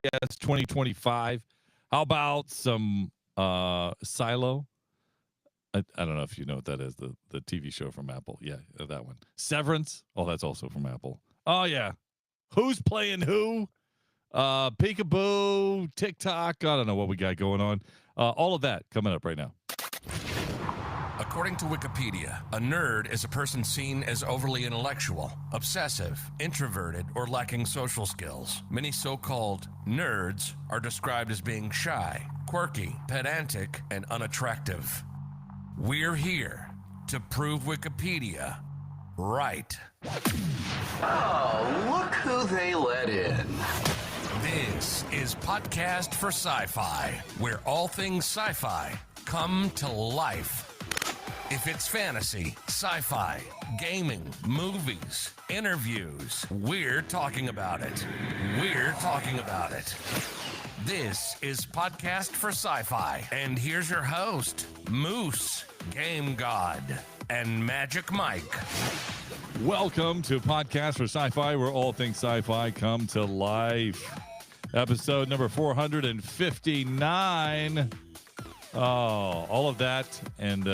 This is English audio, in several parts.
CES 2025. How about some Silo? I don't know if you know what that is, the TV show from Apple. Yeah, that one. Severance. Oh, that's also from Apple. Oh, yeah. Who's playing who? Peekaboo, TikTok. I don't know what we got going on. All of that coming up right now. According to Wikipedia, a nerd is a person seen as overly intellectual, obsessive, introverted, or lacking social skills. Many so-called nerds are described as being shy, quirky, pedantic, and unattractive. We're here to prove Wikipedia right. Oh, look who they let in. This is Podcast for Sci-Fi, where all things sci-fi come to life. If it's fantasy, sci-fi, gaming, movies, interviews, we're talking about it. We're talking about it. This is Podcast for Sci-Fi, and here's your host, Moose, Game God, and Magic Mike. Welcome to Podcast for Sci-Fi, where all things sci-fi come to life. Episode number 459. Oh, all of that and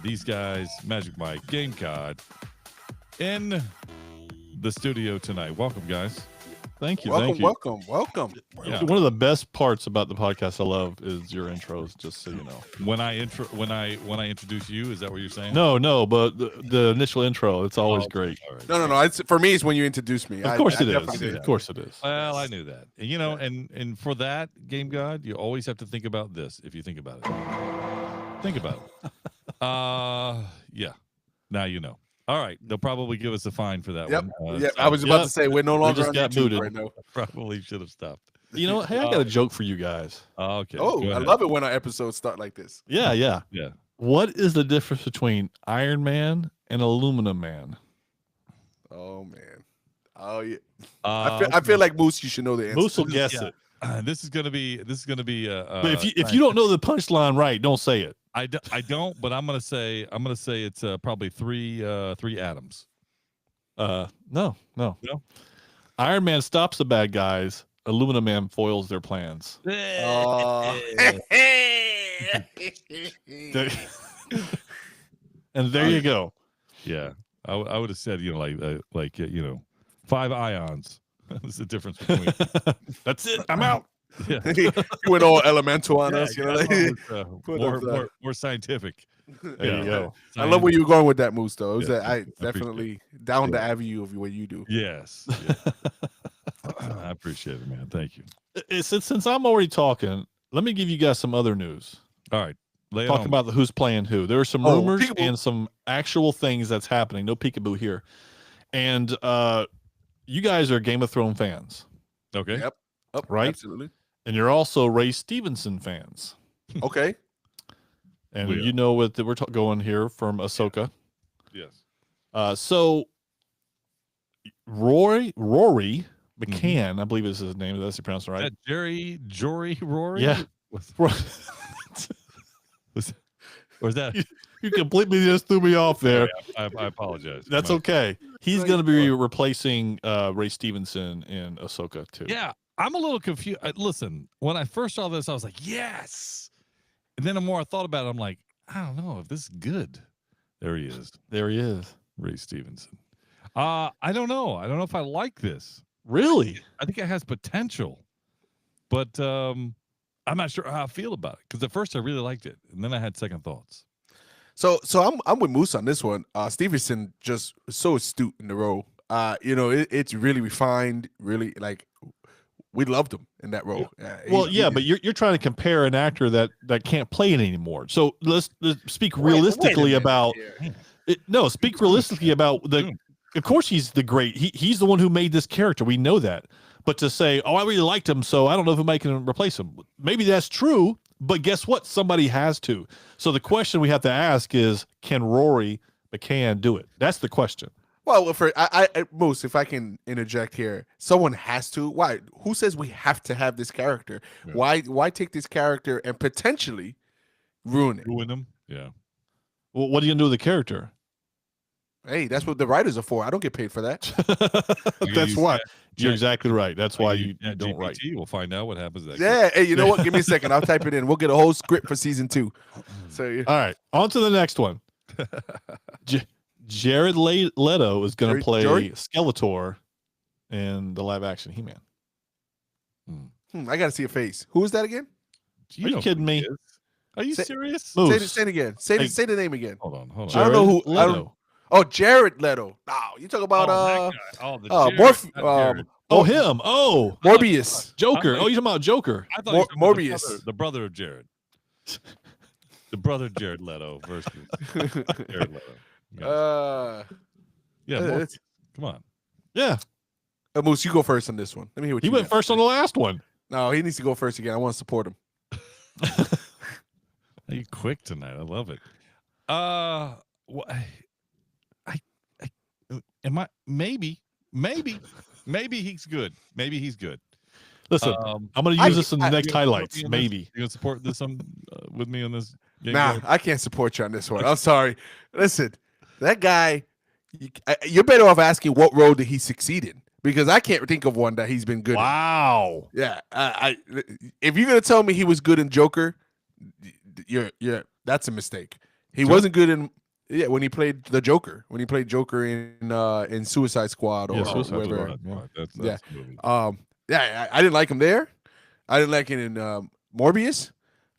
these guys, Magic Mike, Game God, in the studio tonight. Welcome, guys. Thank you. Welcome. Yeah. One of the best parts about the podcast I love is your intros, just so you know. When I introduce you, is that what you're saying? No, but the initial intro, it's always great. Right. No. For me, it's when you introduce me. Of course it definitely is. do Of that. course it is. Well, I knew that. You know, and for that, Game God, you always have to think about this if you think about it. Think about it. Yeah. Now you know. All right. They'll probably give us a fine for that one. I was about to say we're no longer just on got YouTube booted. right now. Probably should have stopped. You know what? Hey, I got a joke for you guys. Okay. Oh, go I ahead. love it when our episodes start like this. Yeah. Yeah. What is the difference between Iron Man and Aluminum Man? Oh man. Oh yeah. Uh, I feel like Moose, you should know the answer. Moose will guess yeah. it. This is gonna be. But if you don't know the punchline right, don't say it. I don't. But I'm gonna say it's probably three atoms. No. No? Iron Man stops the bad guys. Aluminum Man foils their plans. And there you go. Yeah. I would have said like 5 ions. That's the difference between. That's it. I'm out. Yeah. You went all elemental on us. Yeah, more scientific. There you go. I love where you were going with that, Moose. Though it was Yeah, I definitely down the avenue of what you do. Yes. I appreciate it, man. Thank you. Since I'm already talking, let me give you guys some other news. All right. Lay it Talk on. about who's playing who. There are some rumors peekaboo. and some actual things that's happening. No peekaboo here. And you guys are Game of Thrones fans, Okay. Yep. Oh, Right? Absolutely. and you're also Ray Stevenson fans. Okay. And We are. you know what we're going here from Ahsoka. Yes. So Rory McCann, I believe is his name. That's pronounced right. That Jory Rory? Yeah. Or is that? You completely just threw me off there. I apologize. That's okay. He's going to be replacing Ray Stevenson in Ahsoka too. Yeah, I'm a little confused. Listen, when I first saw this, I was like, yes. And then the more I thought about it, I'm like, I don't know if this is good. There he is, There he is. Ray Stevenson. I don't know. I don't know if I like this. Really? I think it has potential, but I'm not sure how I feel about it because at first I really liked it, and then I had second thoughts. So I'm with Moose on this one. Stevenson just so astute in the role. It's really refined. Really, like, we loved him in that role. Well, but you're trying to compare an actor that can't play it anymore. So let's speak realistically about it. No, speak realistically about the. Of course, he's the great. He's the one who made this character. We know that. But to say, oh, I really liked him, so I don't know if anybody can replace him. Maybe that's true. But guess what? Somebody has to. So the question we have to ask is, can Rory McCann do it? That's the question. Well, Moose, if I can interject here, someone has to. Why? Who says we have to have this character? Yeah. Why take this character and potentially ruin it? Ruin them? Yeah. Well, what are you gonna do with the character? Hey, that's what the writers are for. I don't get paid for that. That's why. You're exactly right. That's why you Chat don't write. GPT. We'll find out what happens next. Yeah. Hey, you know what? Give me a second. I'll type it in. We'll get a whole script for season 2. So All right, on to the next one. Jared Leto is going to play Skeletor in the live action He-Man. I got to see a face. Who is that again? Are you kidding me? Are you serious? Say it again. Say the name again. Hold on. I don't know who. Leto. Jared Leto. No, you talk about Jared. Him. Oh, Morbius. Joker. You talking about Joker? I thought you were talking about Morbius. the brother of Jared. The brother Jared Leto versus Jared Leto. Come on. Yeah. Moose, you go first on this one. Let me hear what he you went got. first on the last one. No, he needs to go first again. I want to support him. You quick tonight. I love it. Maybe he's good. Maybe he's good. Listen, I'm going to use this in the next highlights. Maybe you gonna support this with me on this? Nah, I can't support you on this one. I'm sorry. Listen, that guy. You're better off asking what role did he succeed in, because I can't think of one that he's been good. Wow. In. Yeah. If you're gonna tell me he was good in Joker, that's a mistake. He wasn't good in when he played the Joker. When he played Joker in Suicide Squad or whatever. That's I didn't like him there. I didn't like it in Morbius.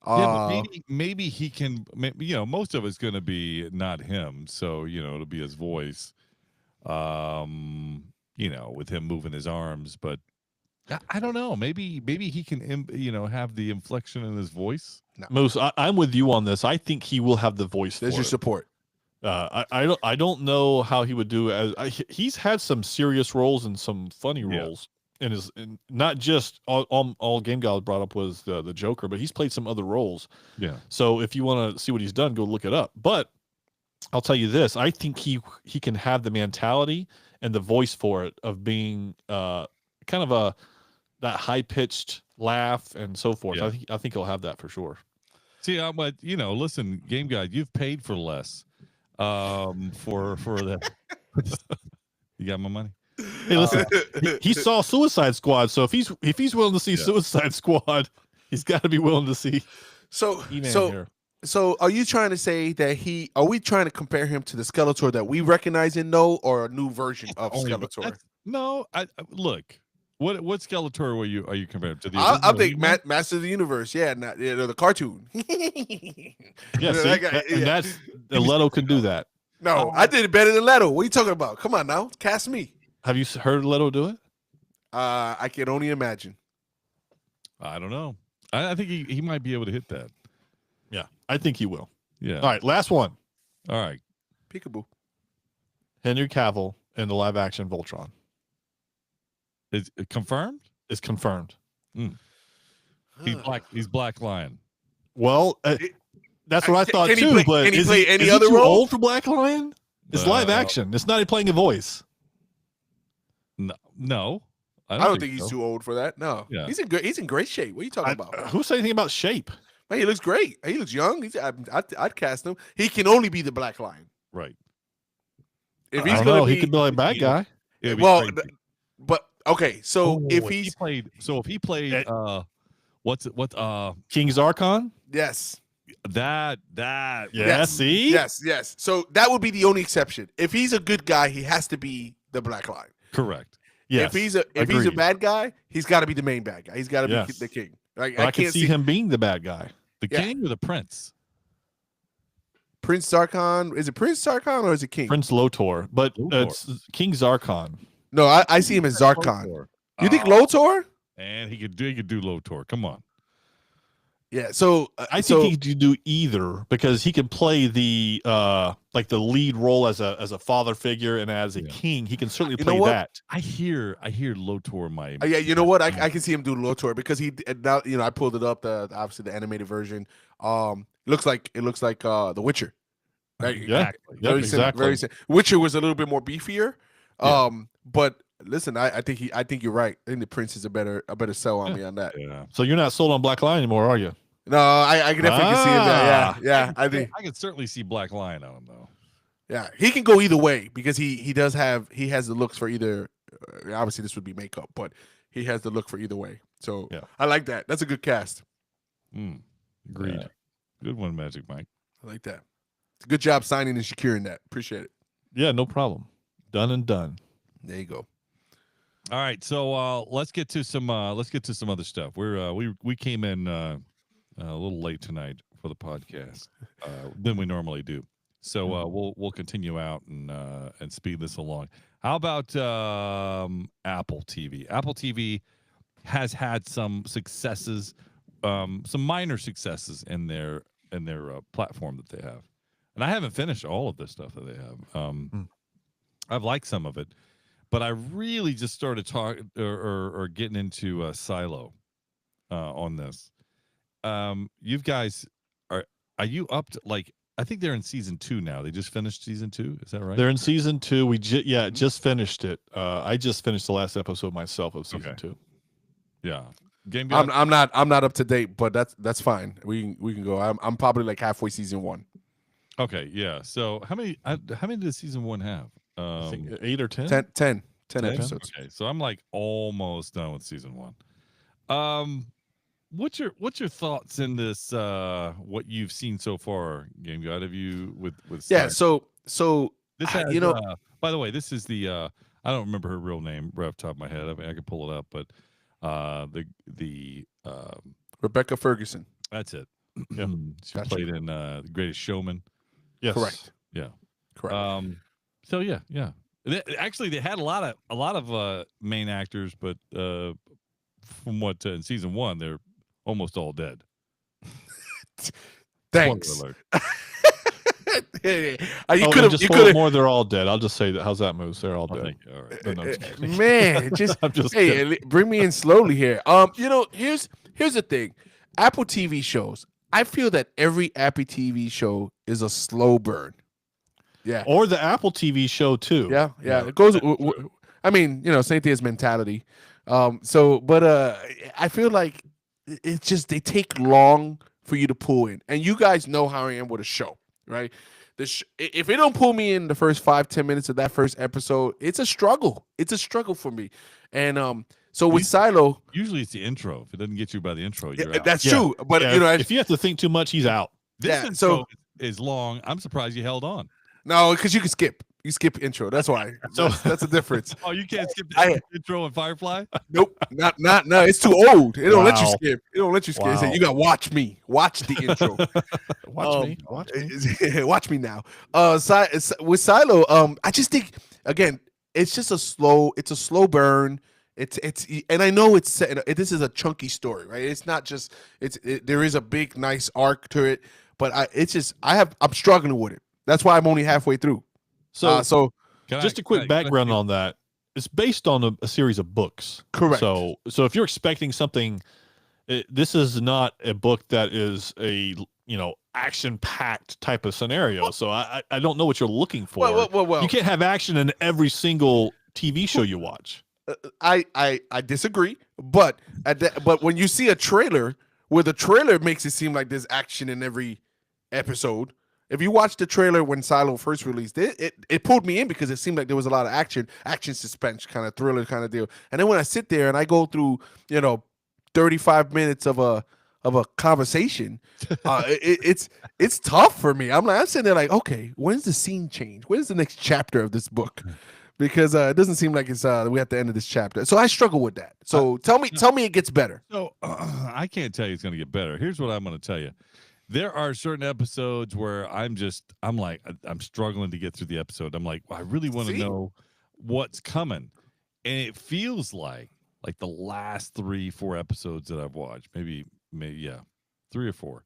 But maybe he can. Most of it's going to be not him, so it'll be his voice. With him moving his arms, but I don't know. Maybe he can, have the inflection in his voice. No. Moose, I'm with you on this. I think he will have the voice. There's your support. I don't know how he would do. He's had some serious roles and some funny roles. And not just all Game Guy brought up was the Joker, but he's played some other roles. Yeah. So if you want to see what he's done, go look it up. But I'll tell you this: I think he can have the mentality and the voice for it of being kind of that high pitched laugh and so forth. Yeah. I think he'll have that for sure. See, listen, Game Guy, you've paid for less for that. You got my money. Hey, listen, he saw Suicide Squad, so if he's willing to see Suicide Squad, he's got to be willing to see. So are you trying to say that are we trying to compare him to the Skeletor that we recognize and know, or a new version of Skeletor? No, look. What Skeletor are you comparing to? I think Master of the Universe, the cartoon. That's Leto can do that. No, I did it better than Leto. What are you talking about? Come on now, cast me. Have you heard Leto do it? I can only imagine. I don't know. I think he might be able to hit that. Yeah, I think he will. Yeah. All right, last one. All right. Peekaboo. Henry Cavill in the live action Voltron. Is it confirmed? It's confirmed. He's Black Lion. Well, that's what I thought too. Can he is play he, any is other he too role? old for Black Lion? It's live action. It's not playing a voice. No. I don't think he's too old for that. No. Yeah. He's in great shape. What are you talking about? Who said anything about shape? Man, he looks great. He looks young. I'd cast him. He can only be the Black Lion. Right. If he's going to be, he could be like a bad guy. Well, but okay. So if he played what's King Zarkon? Yes. That see? Yes. So that would be the only exception. If he's a good guy, he has to be the Black Lion. Correct. Yes. If he's a bad guy, he's got to be the main bad guy. He's got to be the king. Like I can see him being the bad guy. The king or the prince? Prince Zarkon. Is it Prince Zarkon or is it King? Prince Lotor, but it's King Zarkon. No, I see him as Zarkon. You think Lotor? And he could do Lotor. Come on. Yeah, so I think he could do either, because he can play the like the lead role as a father figure, and as a king, he can certainly play that. I hear Lotor. Yeah, you know what? I can see him do Lotor, because he now I pulled it up, obviously the animated version. Looks like The Witcher. Right? Yeah, exactly. Very Witcher was a little bit more beefier. But listen, I think you're right. I think the Prince is a better sell on me on that. Yeah. So you're not sold on Black Lion anymore, are you? No, I can definitely see him there. Yeah. I think I can certainly see Black Lion on him though. Yeah, he can go either way, because he has the looks for either obviously this would be makeup, but he has the look for either way. So Yeah. I like that. That's a good cast. Agreed. Yeah. Good one, Magic Mike. I like that. Good job signing and securing that. Appreciate it. Yeah, no problem. Done and done. There you go. All right, so let's get to some other stuff. We came in a little late tonight for the podcast than we normally do. So we'll continue out and speed this along. How about Apple TV? Apple TV has had some successes, some minor successes in their platform that they have, and I haven't finished all of this stuff that they have. I've liked some of it, but I really just started talking or getting into Silo on this. You guys are you up to, like, I think they're in season 2 now. They just finished season 2. Is that right? They're in season 2. We just finished it. I just finished the last episode myself of season 2. Yeah. Game I'm not up to date, but that's fine. We can go. I'm probably like halfway season 1. Okay, yeah. So how many does season 1 have? I think 8 or 10. 10 episodes. Okay, so I'm like almost done with season 1. What's your thoughts in this? What you've seen so far, Game God? Have you with Yeah. Sci- So this has, by the way, this is the I don't remember her real name right off the top of my head. I mean, I can pull it up, but the Rebecca Ferguson. that's it. Yeah. She Gotcha. played in The Greatest Showman. Yes. Correct. Yeah. Correct. So yeah. Actually, they had a lot of main actors, but from what in season 1, they're almost all dead. Thanks. Spoiler You You could just have. more. They're all dead. I'll just say that. How's that, Moose? They're all alert. dead. All right. No, I'm just kidding. Man, just I'm just hey, kidding. bring me in slowly here. Here's the thing. Apple TV shows. I feel that every Apple TV show is a slow burn. Yeah. Or the Apple TV show too. Yeah. It goes. I mean, same thing as mentality. But I feel like it's just they take long for you to pull in, and you guys know how I am with a show, right? If it don't pull me in the first 5-10 minutes of that first episode, it's a struggle. It's a struggle for me, and so with Silo, Usually it's the intro. If it doesn't get you by the intro, you're out. that's Yeah. true. But Yeah, if you have to think too much, he's out. This yeah, intro is long. I'm surprised you held on. no, because you can skip. You skip intro. That's why. So that's the difference. Oh, you can't skip the intro in Firefly? Nope, no. It's too old. It don't let you Wow. skip. It don't let you skip. It say, Wow. you got to watch me. Watch the intro. Watch me. Watch me. Watch me now. With Silo, I just think again, it's just a slow I'm and I know it's set. This is a chunky story, right? It's not just. There is a big, nice arc to it, but I'm struggling with it. That's why I'm only halfway through. So Just a quick background on that. It's based on a series of books. Correct. So if you're expecting something, this is not a book that is a action-packed type of scenario. So I don't know what you're looking for. Well. You can't have action in every single TV show you watch. I disagree, but when you see a trailer where the trailer makes it seem like there's action in every episode. If you watch the trailer when Silo first released, it pulled me in because it seemed like there was a lot of action suspense, kind of thriller kind of deal. And then when I sit there and I go through, 35 minutes of a conversation, it's tough for me. I'm sitting there like, okay, when's the scene change? When's the next chapter of this book? Because it doesn't seem like it's we at the end of this chapter. So I struggle with that. So tell me it gets better. So I can't tell you it's going to get better. Here's what I'm going to tell you. There are certain episodes where I'm struggling to get through the episode. I'm like, I really want to know what's coming. And it feels like the last 3-4 episodes that I've watched, maybe 3 or 4,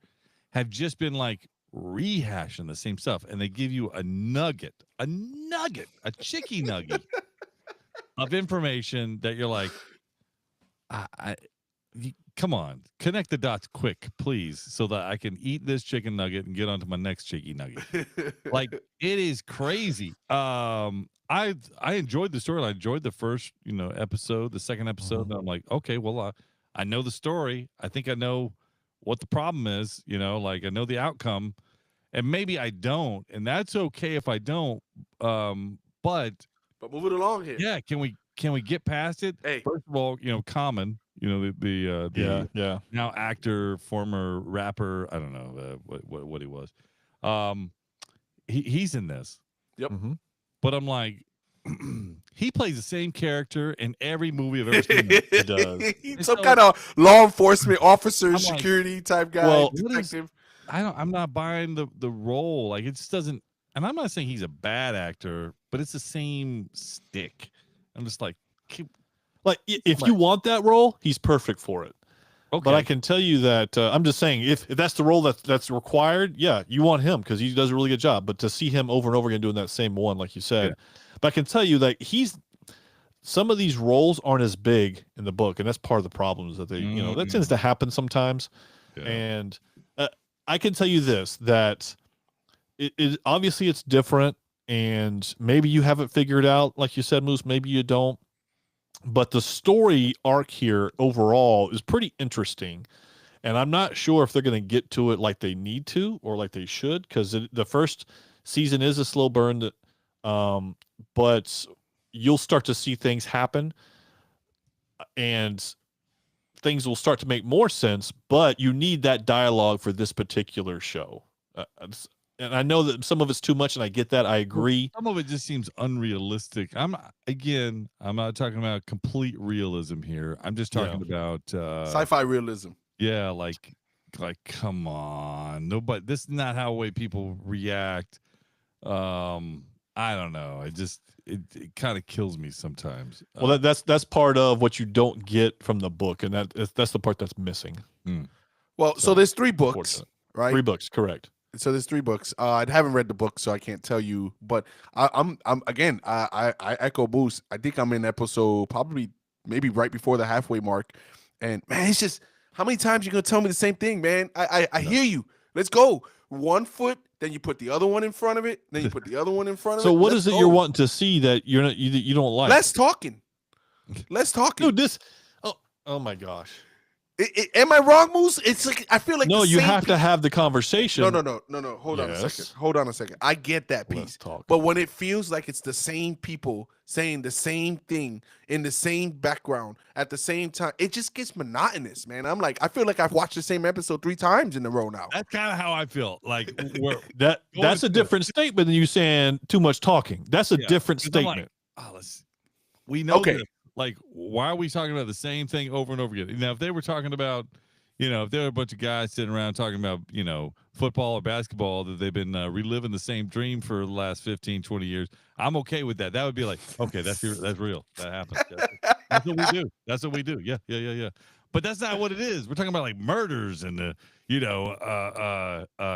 have just been like rehashing the same stuff. And they give you a nugget, a chicky nugget of information that you're like, come on, connect the dots quick, please, so that I can eat this chicken nugget and get onto my next chicken nugget. Like, it is crazy. I enjoyed the story. I enjoyed the first, episode, the second episode. And I'm like, okay, well, I know the story. I think I know what the problem is. I know the outcome, and maybe I don't, and that's okay if I don't. But move it along here. Yeah, can we can we get past it? Hey. First of all, Common, the now actor, former rapper, I don't know what he was. He's in this. Yep. Mm-hmm. But I'm like, he plays the same character in every movie I've ever seen. He does. He's some kind of law enforcement officer, security type guy, well, detective. I'm not buying the role. Like, it just doesn't. And I'm not saying he's a bad actor, but it's the same stick. I'm just like, if you want that role, he's perfect for it. okay. But I can tell you that I'm just saying if that's the role that's required, yeah, you want him because he does a really good job. But to see him over and over again doing that same one, like you said, but I can tell you that some of these roles aren't as big in the book, and that's part of the problem is that that tends to happen sometimes. Yeah. And I can tell you this, that it obviously it's different, and maybe you haven't figured out, like you said, Moose, maybe you don't. But the story arc here overall is pretty interesting, and I'm not sure if they're going to get to it like they need to or like they should, because the first season is a slow burn, but you'll start to see things happen, and things will start to make more sense, but you need that dialogue for this particular show. And I know that some of it's too much, and I get that. I agree. Some of it just seems unrealistic. I'm not talking about complete realism here. I'm just talking about sci-fi realism. Yeah, like come on. Nobody, this is not how way people react. I don't know. It kind of kills me sometimes. Well, that's part of what you don't get from the book, and that's the part that's missing. Well, so there's 3 books, right? 3 books, correct. So there's 3 books. I haven't read the book, so I can't tell you. But I'm again. I echo Moose. I think I'm in episode probably maybe right before the halfway mark. And man, it's just how many times you gonna tell me the same thing, man? I hear you. Let's go. 1 foot, then you put the other one in front of it, then you put the other one in front of it. So what is it you're wanting to see that you don't like? Less talking. Dude, this. Oh my gosh. Am I wrong, Moose? It's like I feel like no. You have to have the conversation. No. Hold on a second. I get that piece, but when it feels like it's the same people saying the same thing in the same background at the same time, it just gets monotonous, man. I'm like, I feel like I've watched the same episode 3 times in a row now. That's kind of how I feel. Like that's a different statement than you saying too much talking. That's a different statement. Like, we know. Okay. Like, why are we talking about the same thing over and over again? Now, if they were talking about, if there were a bunch of guys sitting around talking about, football or basketball, that they've been reliving the same dream for the last 15, 20 years, I'm okay with that. That would be like, okay, that's real. That happens. That's what we do. That's what we do. Yeah. But that's not what it is. We're talking about like murders and the,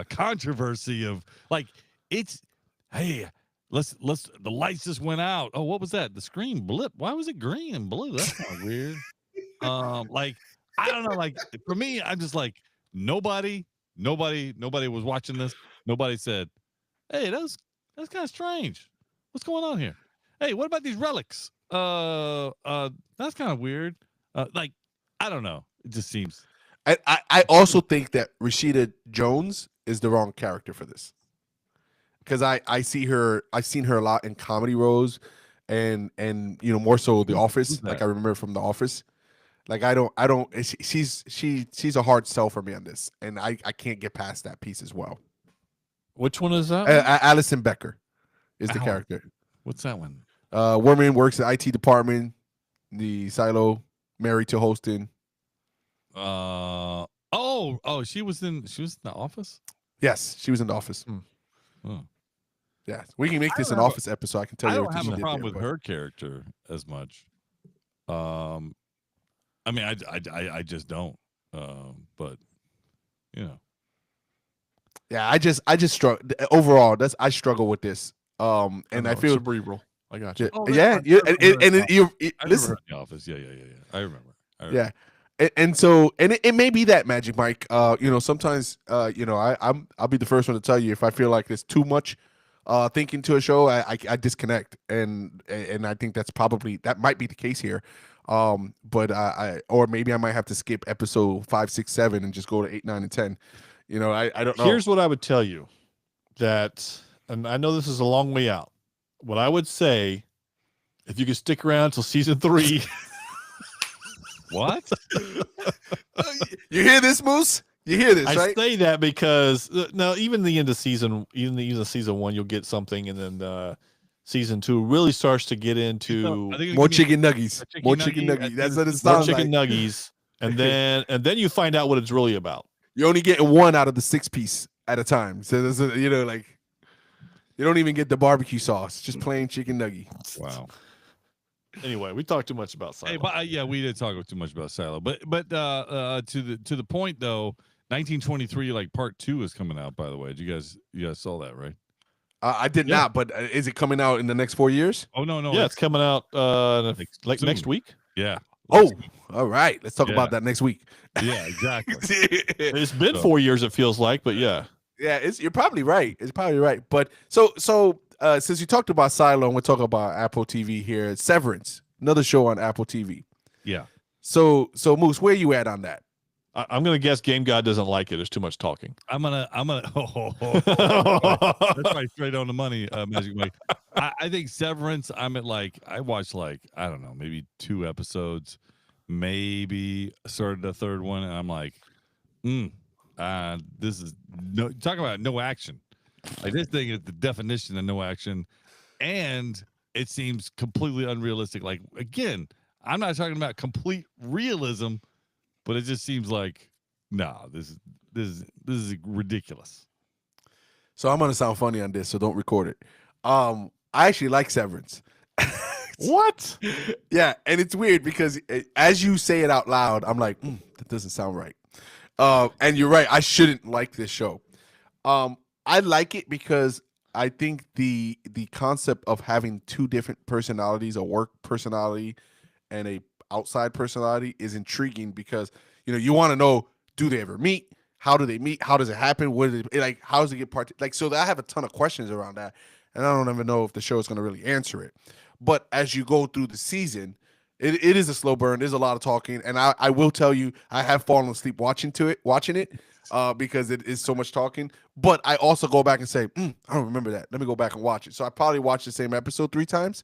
controversy of like, it's, hey, Let's the lights just went out. Oh, what was that? The screen blip. Why was it green and blue? That's kind of weird. Like, I don't know. Like, for me, I'm just like, nobody was watching this. Nobody said, hey, that's kind of strange. What's going on here? Hey, what about these relics? That's kind of weird. Like, I don't know. It just seems. I also think that Rashida Jones is the wrong character for this. Because I've seen her a lot in comedy roles, and more so The Office. Like I remember from The Office. Like I don't. She's a hard sell for me on this, and I can't get past that piece as well. Which one is that? Alison Becker is the character. What's that one? Woman works at IT department, the silo, married to Holston. She was in The Office. Yes, she was in The Office. Oh. Yeah, we can make this an Office episode. I can tell you. I don't have a problem with her character as much. I mean, I just don't. But yeah, I just struggle overall. I struggle with this. And I feel cerebral. I got you. Yeah, you listen. The Office. Yeah. I remember. Yeah. And so it may be that, Magic Mike. Sometimes I'll be the first one to tell you if I feel like there's too much thinking to a show, I disconnect, and I think that might be the case here. But or maybe I might have to skip episode 5, 6, 7 and just go to 8, 9, and 10. I don't know. Here's what I would tell you, that, and I know this is a long way out. What I would say, If you could stick around till season 3. What? You hear this, Moose? You hear this, I right? say that because no, even the end of season, even the end of season 1, you'll get something, and then season 2 really starts to get into More chicken nuggies. More chicken nugget. nuggies. That's what it more sounds chicken like. nuggies, and then you find out what it's really about. You're only getting one out of the 6-piece at a time. So there's a, like you don't even get the barbecue sauce, just plain chicken nugget. Wow. Anyway, we talked too much about Silo. Hey, but yeah, we did talk too much about Silo. But to the point though, 1923 like part 2 is coming out. By the way, you guys saw that, right? I did not, but is it coming out in the next 4 years? Oh no, Yeah, it's coming out like soon. next week. Yeah. Oh, all right. Let's talk Yeah. about that next week. Yeah, exactly. It's been So- 4 years, it feels like, but yeah. Yeah, you're probably right. It's probably right. But so since you talked about Silo and we're talking about Apple TV here, Severance, another show on Apple TV. Yeah. So Moose, where you at on that? I'm gonna guess Game God doesn't like it. There's too much talking. I'm gonna that's right, straight on the money, Magic Mike. I think Severance, I watched I don't know, maybe 2 episodes, maybe started the third one, and I'm like, this is talk about no action. Like, this thing is the definition of no action, and it seems completely unrealistic. Like, again, I'm not talking about complete realism, but it just seems like, this is ridiculous. So I'm gonna sound funny on this, so don't record it. I actually like Severance. What? Yeah, and it's weird because as you say it out loud, I'm like, that doesn't sound right. And you're right. I shouldn't like this show. I like it because I think the concept of having 2 different personalities, a work personality and a outside personality, is intriguing because you want to know, do they ever meet? How do they meet? How does it happen? What is it, like? How does it get part? Like, so I have a ton of questions around that, and I don't even know if the show is going to really answer it. But as you go through the season, it is a slow burn. There's a lot of talking, and I will tell you, I have fallen asleep watching it because it is so much talking. But I also go back and say, I don't remember that. Let me go back and watch it. So I probably watched the same episode 3 times,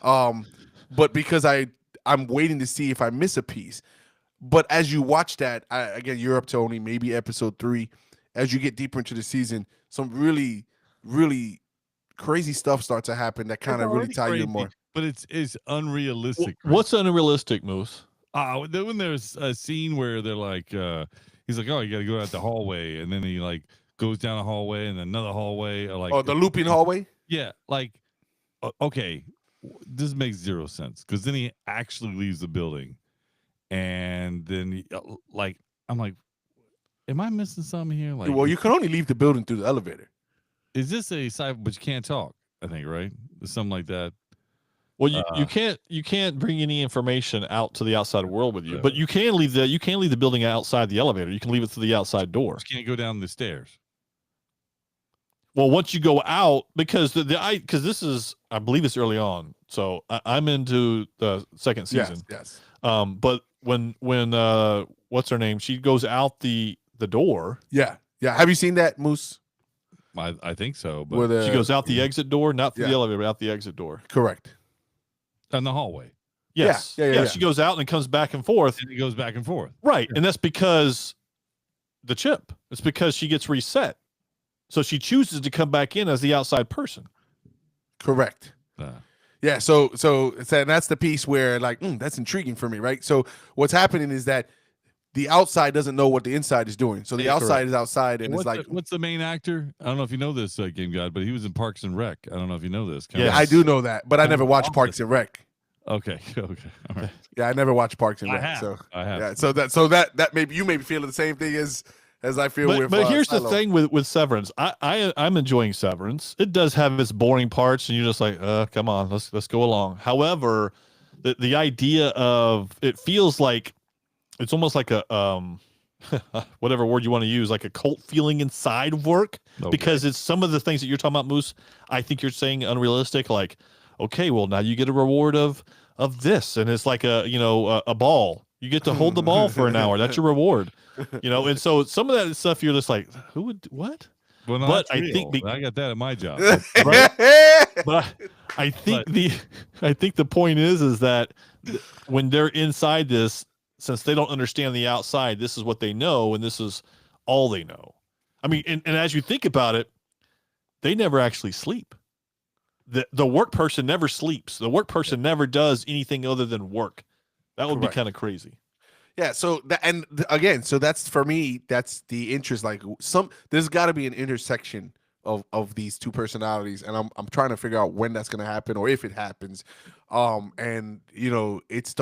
but because I'm waiting to see if I miss a piece. But as you watch that, again, you're up to only maybe episode 3. As you get deeper into the season, some really, really crazy stuff starts to happen that kind of really tie you more. But it's unrealistic. What's unrealistic, Moose? When there's a scene where they're like, he's like, oh, you got to go out the hallway, and then he like goes down a hallway and another hallway, or like, the looping hallway. yeah, like, okay, this makes 0 sense because then he actually leaves the building, and then I'm like, am I missing something here? Like, Well, you can only leave the building through the elevator. is this a sci? But you can't talk. I think, right? Something like that. Well, you can't bring any information out to the outside world with you, but you can leave the building outside the elevator. You can leave it through the outside door. You can't go down the stairs. Well, once you go out, because because this is, I believe it's early on, so I'm into the second season. Yes. But when what's her name? She goes out the door. Yeah. Have you seen that, Moose? I think so, but She goes out the exit door, not through the elevator, but out the exit door. Correct. in the hallway. Yes. Yeah. She goes out and comes back and forth. And it goes back and forth. Right. And that's because the chip. It's because she gets reset. So she chooses to come back in as the outside person. Correct. Yeah. So that's the piece where that's intriguing for me, right? So what's happening is that the outside doesn't know what the inside is doing. So the outside is outside, and it's like, what's the main actor? I don't know if you know this, Game God, but he was in Parks and Rec. I don't know if you know this. Yeah, I do know that, but I never watched Parks and Rec. Okay. All right. Yeah, I never watched Parks and Rec. I have. Yeah, so that maybe you may be feeling the same thing as I feel with. But here's Silo. the thing with Severance. I'm enjoying Severance. It does have its boring parts, and you're just like, come on, let's go along. However, the idea of it feels like it's almost like a whatever word you want to use, like a cult feeling inside of work, because it's some of the things that you're talking about, Moose. I think you're saying unrealistic. Like, okay, well now you get a reward of this, and it's like a ball. You get to hold the ball for an hour. That's your reward. And so some of that stuff you're just like, who would what? Well, no, But that's I real. think I got that at my job. right. But I think the point is that when they're inside this, since they don't understand the outside, this is what they know, and this is all they know. I mean, and as you think about it, they never actually sleep. The work person never sleeps. The work person never does anything other than work. That would be Correct. kind of crazy. Yeah, so again, so that's for me, that's the interest. Like there's got to be an intersection of these two personalities, and I'm trying to figure out when that's going to happen or if it happens. And it's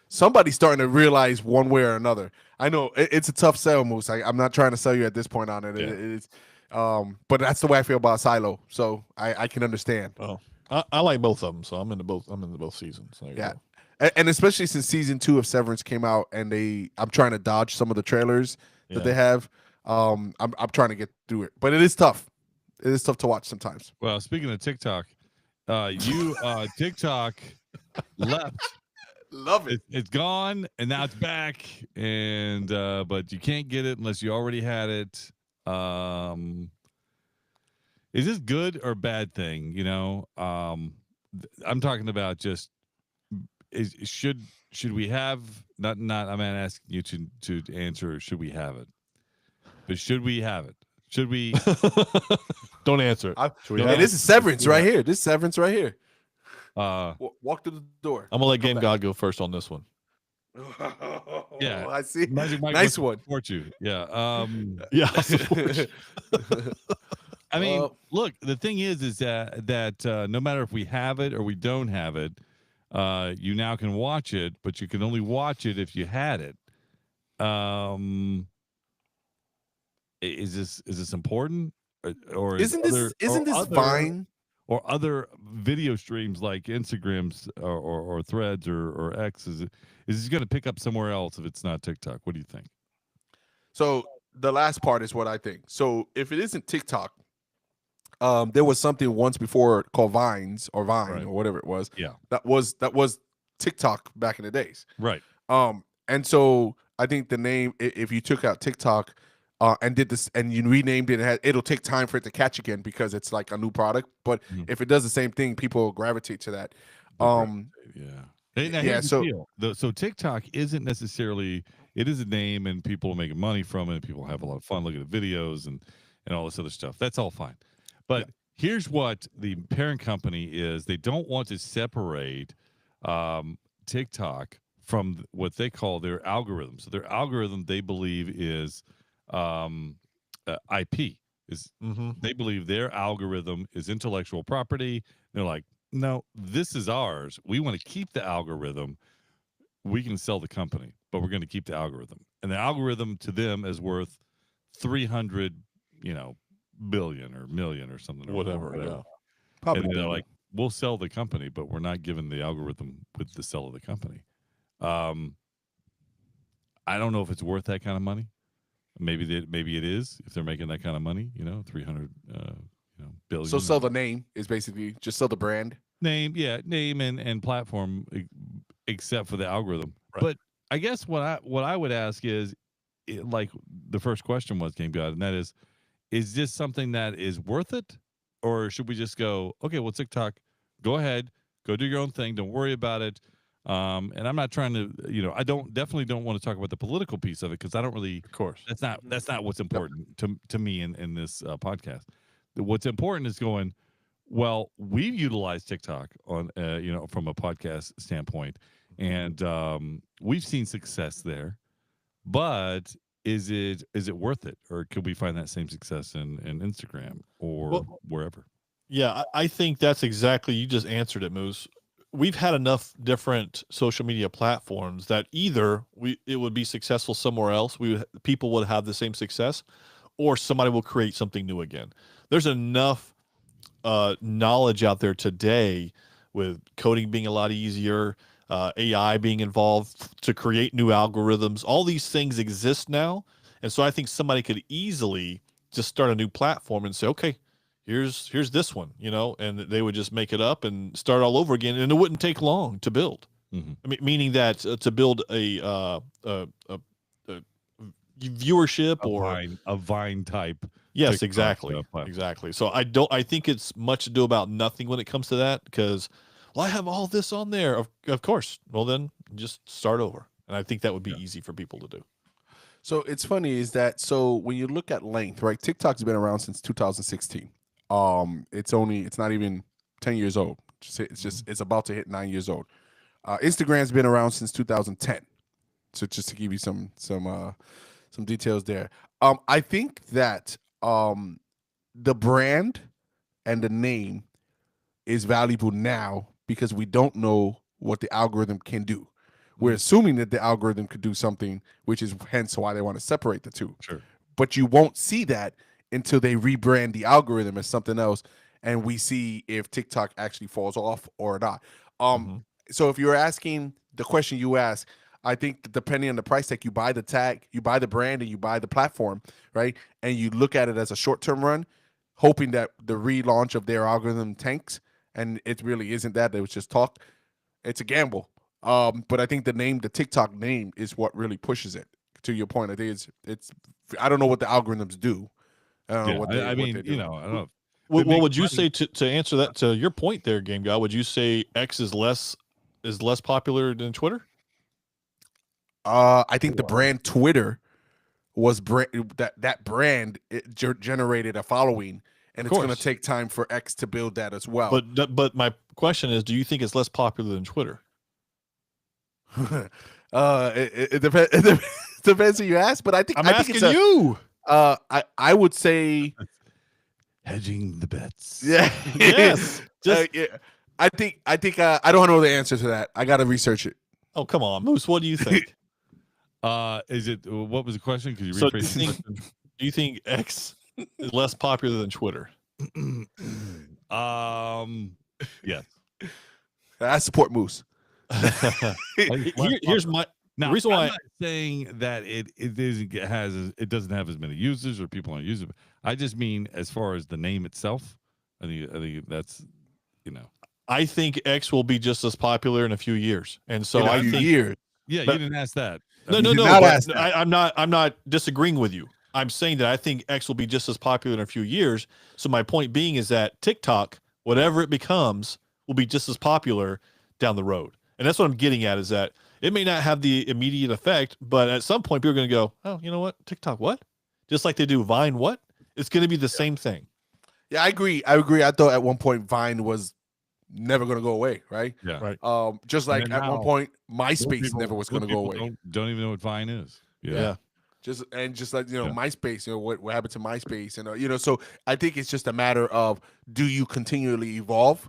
somebody's starting to realize one way or another. I know it's a tough sell, Moose. I'm not trying to sell you at this point on it. Yeah. It's but that's the way I feel about Silo, so I can understand. Oh, I like both of them, so I'm into both seasons. There you Yeah. go. And especially since season 2 of Severance came out, and I'm trying to dodge some of the trailers that they have. I'm trying to get through it, but it is tough. It is tough to watch sometimes. Well, speaking of TikTok, TikTok left. Love it. It's gone, and now it's back, and but you can't get it unless you already had it. Is this good or bad thing? I'm talking about just. Should we have not I'm not asking you to answer should we have it, but should we have it? Should we? Don't answer it. This is Severance right here. This is Severance right here. Walk through the door. I'm gonna let Game God go first on this one. Yeah, I see. Magic Mike nice one. Support you. Yeah. Yeah. I'll support you. I mean, look. The thing is that no matter if we have it or we don't have it. You now can watch it, but you can only watch it if you had it. Is this important, or isn't this Vine or other video streams like Instagrams or Threads or X? Is this going to pick up somewhere else if it's not TikTok? What do you think? So the last part is what I think. So if it isn't TikTok, there was something once before called Vines or Vine or whatever it was. Yeah. That was TikTok back in the days. Right. And so I think the name, if you took out TikTok and did this and you renamed it, it'll take time for it to catch again because it's like a new product. But if it does the same thing, people will gravitate to that. So TikTok isn't necessarily, it is a name and people are making money from it. People have a lot of fun looking at videos and all this other stuff. That's all fine. But here's what the parent company is. They don't want to separate TikTok from what they call their algorithm. So their algorithm, they believe, is IP. They believe their algorithm is intellectual property. They're like, no, this is ours. We want to keep the algorithm. We can sell the company, but we're going to keep the algorithm. And the algorithm to them is worth 300, billion or million or something, whatever. Yeah. Probably. And they're like, we'll sell the company, but we're not giving the algorithm with the sell of the company. I don't know if it's worth that kind of money. Maybe it is if they're making that kind of money. 300 billion. So sell the name is basically just sell the brand name, and platform, except for the algorithm. Right. But I guess what I would ask is, like the first question was, Game God, and that is this something that is worth it, or should we just go, okay, well, TikTok, go ahead, go do your own thing, don't worry about it. And I'm not trying to, I definitely don't want to talk about the political piece of it because I don't really, of course, that's not what's important to me in this podcast. What's important is going, well, we've utilized TikTok on, from a podcast standpoint, and we've seen success there, but is it worth it, or could we find that same success in Instagram or wherever? Yeah, I think that's exactly, you just answered it, Moose. We've had enough different social media platforms that either it would be successful somewhere else, people would have the same success, or somebody will create something new again. There's enough knowledge out there today with coding being a lot easier, AI being involved to create new algorithms. All these things exist now. And so I think somebody could easily just start a new platform and say, okay, here's this one, and they would just make it up and start all over again. And it wouldn't take long to build. I mean, meaning that to build a viewership or a Vine type. Yes, TikTok, exactly. platform. Exactly. So I think it's much ado about nothing when it comes to that because, well, I have all this on there. Of course. Well, then just start over. And I think that would be easy for people to do. So it's funny is that when you look at length, right? TikTok's been around since 2016. It's not even 10 years old. It's about to hit 9 years old. Instagram's been around since 2010. So just to give you some details there. I think that the brand and the name is valuable now because we don't know what the algorithm can do. We're assuming that the algorithm could do something, which is hence why they want to separate the two. Sure. But you won't see that until they rebrand the algorithm as something else, and we see if TikTok actually falls off or not. So if you're asking the question you asked, I think that depending on the price tag, you buy the tag, you buy the brand, and you buy the platform, right? And you look at it as a short-term run, hoping that the relaunch of their algorithm tanks, and it really isn't that. It was just talk. It's a gamble. But I think the TikTok name is what really pushes it. To your point, I think it's. I don't know what the algorithms do. I don't know what they. I what mean, they do. you know, I don't know. What It makes would you money. say to answer that to your point there, Game Guy? Would you say X is less popular than Twitter? I think the brand Twitter was that brand generated a following, and it's going to take time for X to build that as well. But my question is, do you think it's less popular than Twitter? It depends. It depends who you ask, but I think I'm I think asking you. I would say Hedging the bets. yeah. Yes. Just Yeah. I think I don't know the answer to that. I got to research it. oh, come on, Moose. What do you think? Is it? What was the question? Could you So rephrase the question? Do you think X is less popular than Twitter? Yes. I support Moose. Here's my Now, the reason why I'm not saying that it doesn't have as many users or people aren't using it. I just mean as far as the name itself. I think that's, you know. I think X will be just as popular in a few years, and so In a I few think years. Yeah, But- you didn't ask that. no. did not but ask that. I'm not disagreeing with you. I'm saying that I think X will be just as popular in a few years. So my point being is that TikTok, whatever it becomes, will be just as popular down the road. And that's what I'm getting at is that it may not have the immediate effect, but at some point people are going to go, oh, you know what? TikTok, what? Just like they do Vine, what? It's going to be the same thing. Yeah, I agree. I thought at one point Vine was never going to go away, right? Yeah. Right. Just And like then at one now, point Most MySpace people- never was most going to go people away. Don't even know what Vine is. Yeah. Just like Yeah. MySpace, what happened to MySpace, and so I think it's just a matter of, do you continually evolve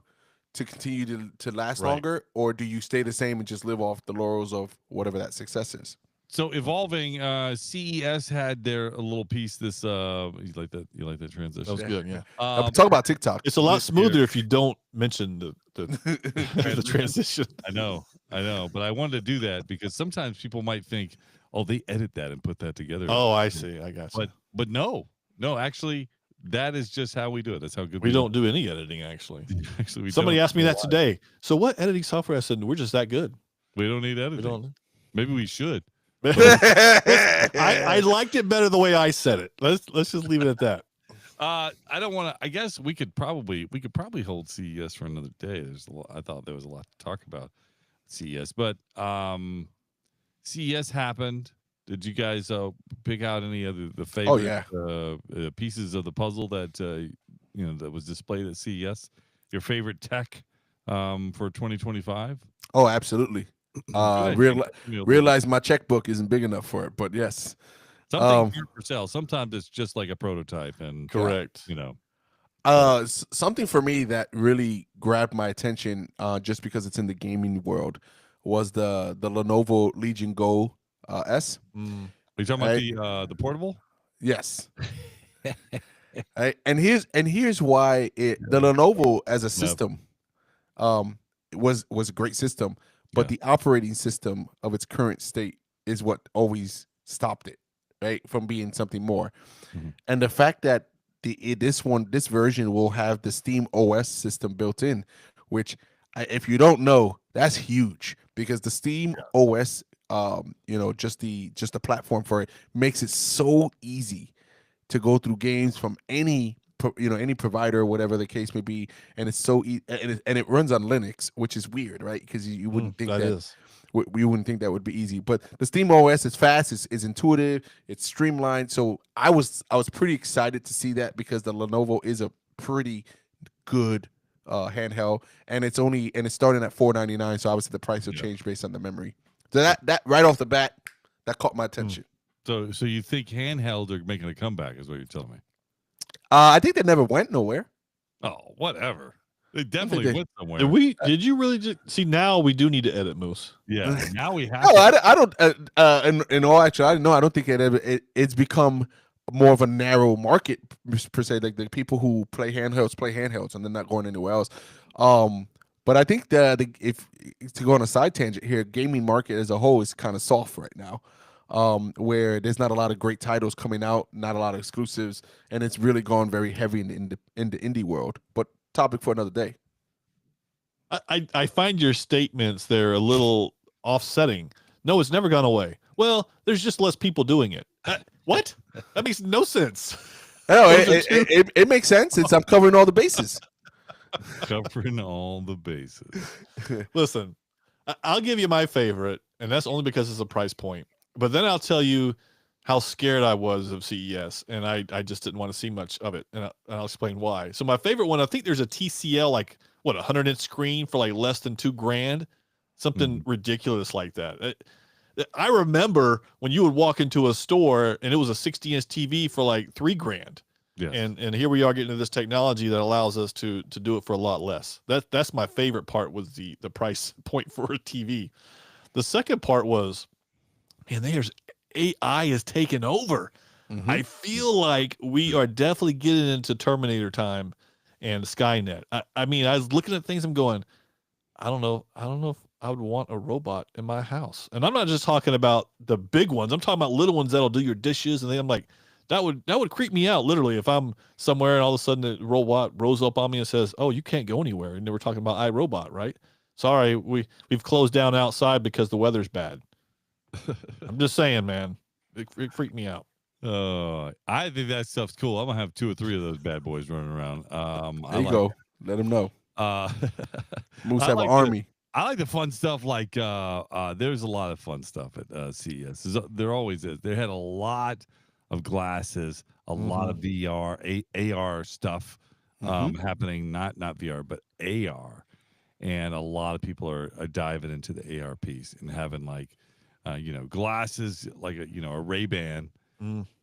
to continue to last Right. longer, or do you stay the same and just live off the laurels of whatever that success is? So evolving, CES had their a little piece. This you like that transition? That was good. Yeah. Talk about TikTok. It's a lot this smoother year- if you don't mention the transition. I know, but I wanted to do that because sometimes people might think, oh, they edit that and put that together. Oh, I see. I got you. But no, actually, that is just how we do it. That's how good We don't do any editing, actually. Actually, we Somebody don't. asked me that today. So what editing software? I said, we're just that good. We don't need editing. We don't. Maybe we should. I liked it better the way I said it. Let's just leave it at that. I don't want to. I guess we could probably hold CES for another day. I thought there was a lot to talk about CES, but CES happened. Did you guys pick out any of the favorite pieces of the puzzle that that was displayed at CES? Your favorite tech for 2025? Oh, absolutely. Realize my checkbook isn't big enough for it, but yes. Something here for sale. Sometimes it's just like a prototype, and Correct. Something for me that really grabbed my attention, just because it's in the gaming world, was the Lenovo Legion Go S. Are you talking about the portable? Yes. And here's why the Lenovo as a system was a great system, but the operating system of its current state is what always stopped it, right, from being something more. And the fact that this version will have the Steam OS system built in, which if you don't know, that's huge, because the Steam OS, just the platform for it makes it so easy to go through games from any any provider or whatever the case may be, and it's so and it runs on Linux, which is weird, right? Because you wouldn't think that is. we wouldn't think that would be easy. But the Steam OS is fast, is intuitive, it's streamlined. So I was pretty excited to see that, because the Lenovo is a pretty good handheld, and it's starting at $499. So obviously the price will change based on the memory. So that right off the bat, that caught my attention. So you think handhelds are making a comeback, is what you're telling me? I think they never went nowhere. Oh, whatever. They definitely went somewhere. Did you really just see? Now we do need to edit, Moose. Yeah, now we have. No, I don't. In all actuality, no, I don't think it's become more of a narrow market per se. Like the people who play handhelds, and they're not going anywhere else. But I think if to go on a side tangent here, gaming market as a whole is kind of soft right now. Where there's not a lot of great titles coming out, not a lot of exclusives, and it's really gone very heavy in the indie world. But topic for another day. I find your statements there a little offsetting. No, it's never gone away. Well, there's just less people doing it. What? That makes no sense. No, it makes sense since I'm covering all the bases. Covering all the bases. Listen, I'll give you my favorite, and that's only because it's a price point. But then I'll tell you how scared I was of CES, and I just didn't want to see much of it, and I'll explain why. So my favorite one, I think there's a TCL, like, what, 100-inch screen for like less than $2,000, something ridiculous like that. I remember when you would walk into a store and it was a 60-inch TV for like $3,000. Yes. And here we are getting to this technology that allows us to do it for a lot less. That's my favorite part, was the price point for a TV. The second part was, man, there's AI is taking over. Mm-hmm. I feel like we are definitely getting into Terminator time and Skynet. I mean, I was looking at things, I'm going, I don't know if I would want a robot in my house. And I'm not just talking about the big ones. I'm talking about little ones that'll do your dishes. And then I'm like, that would creep me out, literally, if I'm somewhere and all of a sudden the robot rolls up on me and says, "Oh, you can't go anywhere." And they were talking about iRobot, right? Sorry, we've closed down outside because the weather's bad. I'm just saying, man, it freaked me out. I think that stuff's cool. I'm gonna have 2 or 3 of those bad boys running around. There you go. Let them know. Moose have an army. I like the fun stuff. Like there's a lot of fun stuff at CES. There always is. They had a lot of glasses, a lot of VR, AR stuff happening. Not VR, but AR, and a lot of people are diving into the AR piece and having like glasses like a Ray-Ban,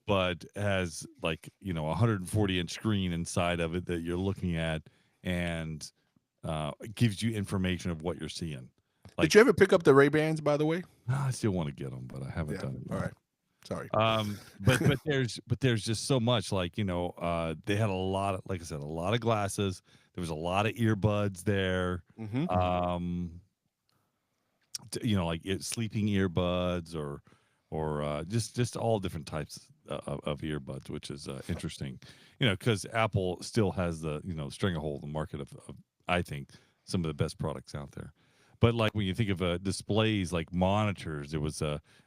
but has like a 140-inch screen inside of it that you're looking at, and it gives you information of what you're seeing. Like, did you ever pick up the Ray-Bans, by the way? I still want to get them, but I haven't done it. All right, sorry. But there's just so much, like they had a lot of, like I said, a lot of glasses. There was a lot of earbuds there. Like sleeping earbuds or just all different types of earbuds, which is interesting. Because Apple still has the stranglehold the market of I think some of the best products out there. But like when you think of displays like monitors, there was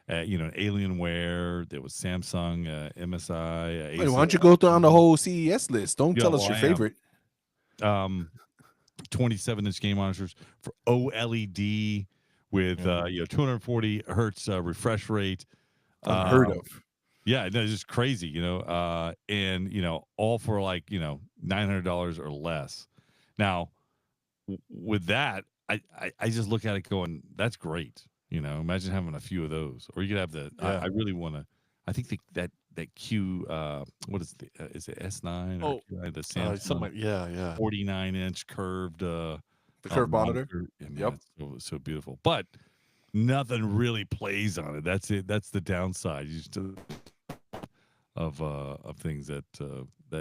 Alienware, there was Samsung, MSI. Wait, why don't you go down the whole CES list? Don't tell us your favorite. 27-inch game monitors for OLED with 240 hertz refresh rate. Unheard of. Yeah, it's just crazy, and all for like $900 or less. Now, with that, I just look at it going, that's great. Imagine having a few of those, or you could have the. Yeah. I really want to. I think that Q. What is is it S9 or the Samsung? Something like, 49-inch curved. The curved monitor. Yep. So beautiful, but nothing really plays on it. That's it. That's the downside. You just of things that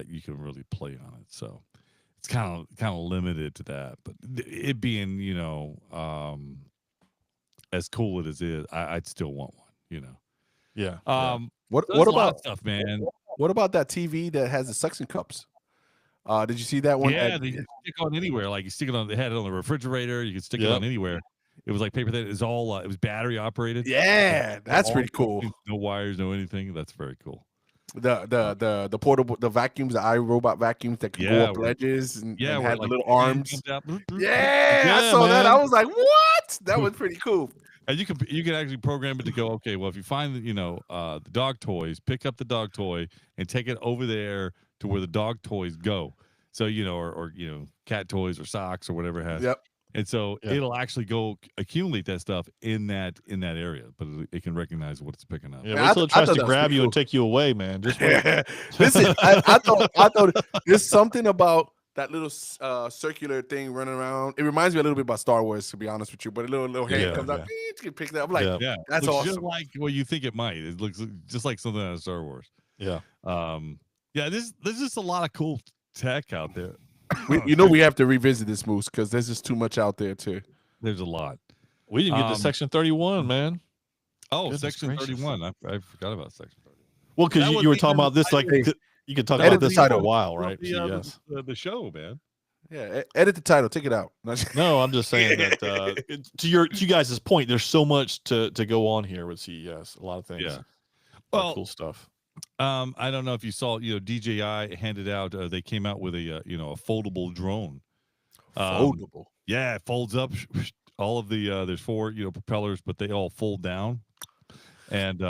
you can really play on it. So it's kind of limited to that. But it being as cool as it is, I'd still want one. Yeah. What about stuff, man? What about that TV that has the suction cups? Did you see that one? Yeah, they stick on anywhere. Like you stick it on. They had it on the refrigerator. You could stick it on anywhere. It was like paper that is all. It was battery operated. Yeah, that's pretty cool. No wires, no anything. That's very cool. the portable vacuums, the iRobot vacuums that can go up ledges and where, had the like, little the fan arms. comes out. Yeah, I saw that. I was like, what? That was pretty cool. And you can actually program it to go, okay, well, if you find the dog toys, pick up the dog toy and take it over there to where the dog toys go. So or cat toys or socks or whatever it has. Yep. And so it'll actually go accumulate that stuff in that area, but it can recognize what it's picking up. Yeah, wait till it tries to grab you and take you away, man. Just wait. Listen, I thought there's something about that little circular thing running around. It reminds me a little bit about Star Wars, to be honest with you. But a little hand comes out, you can pick that up. I'm like, that's awesome. Just like what you think it might. It looks just like something out of Star Wars. Yeah. There's just a lot of cool tech out there. We have to revisit this, Moose, because there's just too much out there too. There's a lot. We didn't get to Section 31, man. Oh, Section 31. I forgot about Section 31. Well, because you were talking about this, like you could talk about this for a while, right? Yes. The show, man. Yeah, edit the title, take it out. No, I'm just saying that to you guys' point, there's so much to go on here with CES. A lot of things. Yeah. Well, cool stuff. I don't know if you saw, DJI handed out. They came out with a foldable drone. Foldable. Yeah, it folds up. All of the there's 4 propellers, but they all fold down. And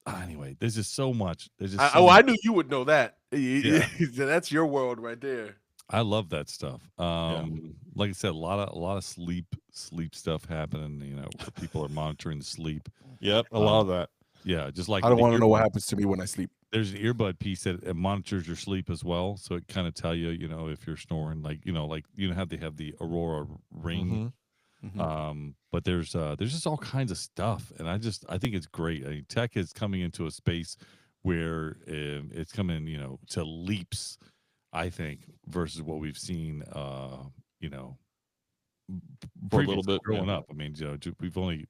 anyway, there's just so much. There's just I knew you would know that. Yeah. That's your world right there. I love that stuff. Like I said, a lot of sleep stuff happening. People are monitoring the sleep. Yep, a lot of that. Yeah, just like I don't want to know what happens to me when I sleep. There's an earbud piece that it monitors your sleep as well, so it kind of tell you, if you're snoring, how they have the Aurora Ring. But there's just all kinds of stuff, and I think it's great. I mean, tech is coming into a space where it's coming, to leaps, I think, versus what we've seen, for a little bit growing up. I mean, we've only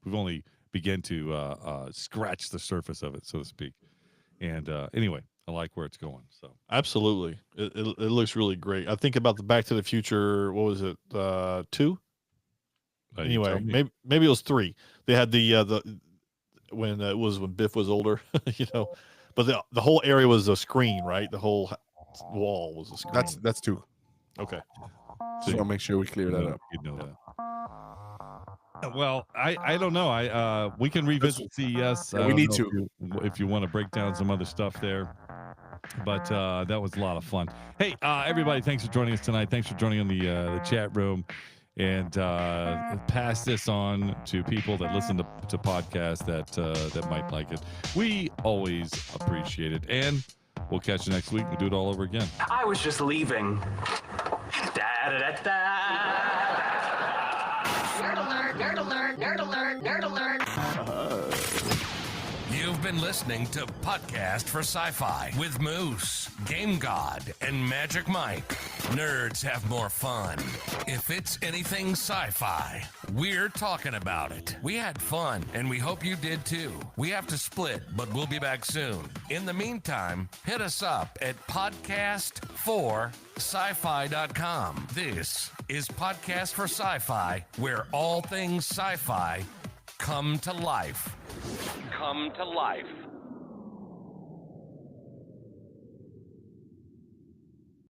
began to scratch the surface of it, so to speak. And anyway, I like where it's going. So absolutely, it looks really great. I think about the Back to the Future. What was it? 2. Anyway, maybe it was 3. They had when Biff was older, but the whole area was a screen, right? The whole wall was a screen. That's 2. Okay. Just want to make sure we clear that up. You know that. Well, I don't know. We can revisit CES. We need to if you want to break down some other stuff there. But that was a lot of fun. Hey, everybody, thanks for joining us tonight. Thanks for joining in the chat room. And pass this on to people that listen to podcasts that might like it. We always appreciate it. And we'll catch you next week. We'll do it all over again. I was just leaving. Nerd alert, nerd alert, nerd alert, nerd alert. You've been listening to Podcast for Sci-Fi with Moose, Game God, and Magic Mike. Nerds have more fun. If it's anything sci-fi, we're talking about it. We had fun, and we hope you did too. We have to split, but we'll be back soon. In the meantime, hit us up at podcast4sci-fi.com. This is Podcast for Sci-Fi, where all things sci-fi come to life. Come to life.